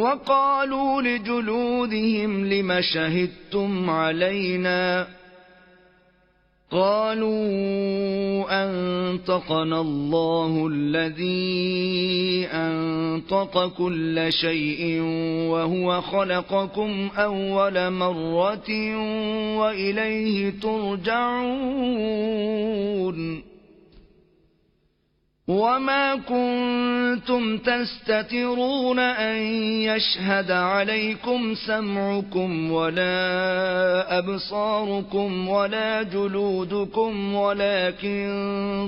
وقالوا لجلودهم لم شهدتم علينا قالوا أنطقنا الله الذي أنطق كل شيء وهو خلقكم أول مرة وإليه ترجعون وما كنتم تستترون أن يشهد عليكم سمعكم ولا أبصاركم ولا جلودكم ولكن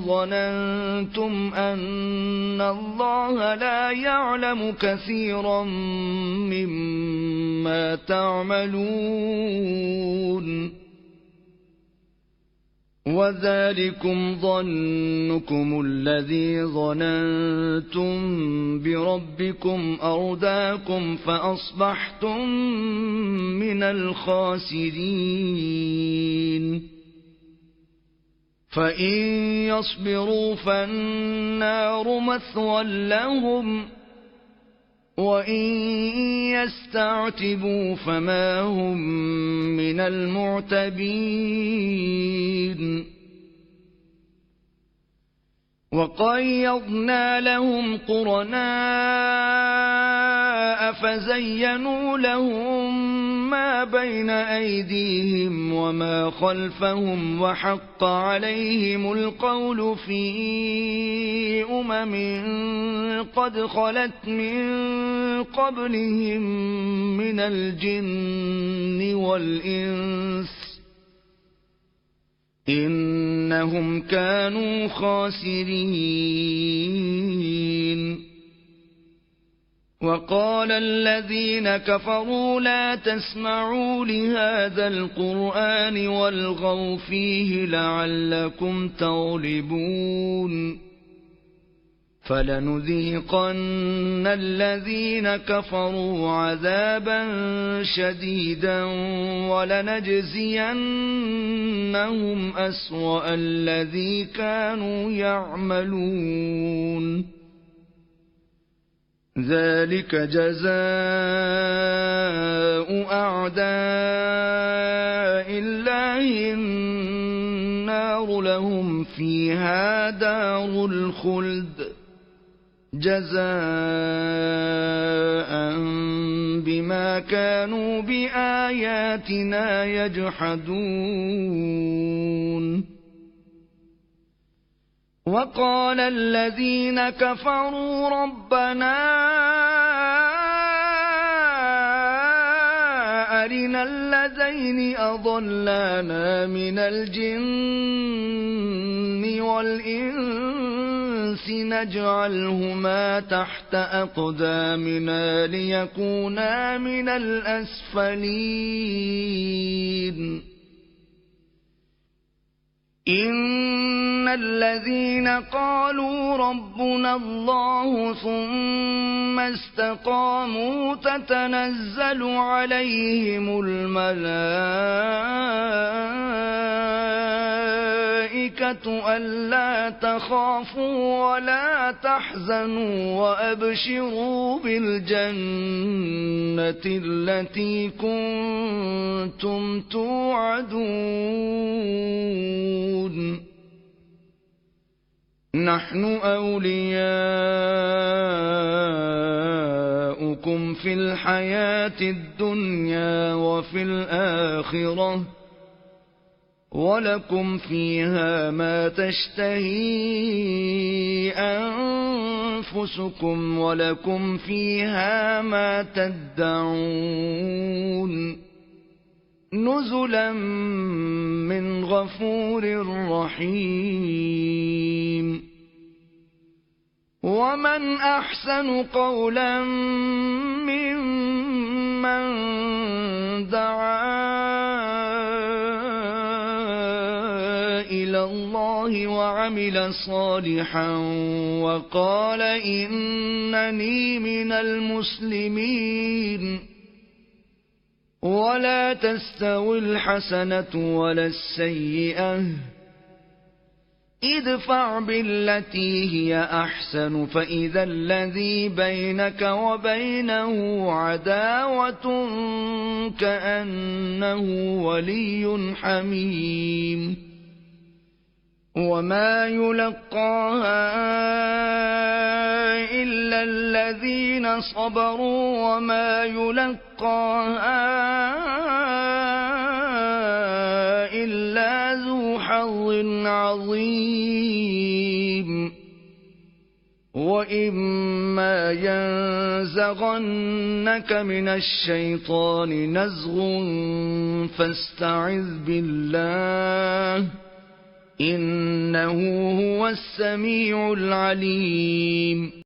ظننتم أن الله لا يعلم كثيرا مما تعملون وذلكم ظنكم الذي ظننتم بربكم أرداكم فأصبحتم من الخاسرين فإن يصبروا فالنار مثوى لهم وإن يستعتبوا فما هم من المعتبين وقيضنا لهم قرناء فزينوا لهم ما بين أيديهم وما خلفهم وحق عليهم القول في قد خلت من قبلهم من الجن والإنس إنهم كانوا خاسرين وقال الذين كفروا لا تسمعوا لهذا القرآن والغوا فيه لعلكم تغلبون فلنذيقن الذين كفروا عذابا شديدا ولنجزينهم أسوأ الذي كانوا يعملون ذلك جزاء أعداء الله النار لهم فيها دار الخلد جزاء بما كانوا بآياتنا يجحدون وقال الذين كفروا ربنا أرنا الذين أضلانا من الجن والإنس نجعلهما تحت أقدامنا ليكونا من الأسفلين إن الذين قالوا ربنا الله ثم استقاموا تتنزل عليهم الملائكة ألا تخافوا ولا تحزنوا وأبشروا بالجنة التي كنتم توعدون نحن أولياؤكم في الحياة الدنيا وفي الآخرة ولكم فيها ما تشتهي أنفسكم ولكم فيها ما تدعون نزلا من غفور رحيم ومن أحسن قولا ممن دعا إلى الله وعمل صالحا وقال إنني من المسلمين ولا تستوي الحسنة ولا السيئة ادفع بالتي هي أحسن فإذا الذي بينك وبينه عداوة كأنه ولي حميم وما يلقاها إلا الذين صبروا وما يلقاها إلا ذو حظ عظيم وإما ينزغنك من الشيطان نزغ فاستعذ بالله إنه هو السميع العليم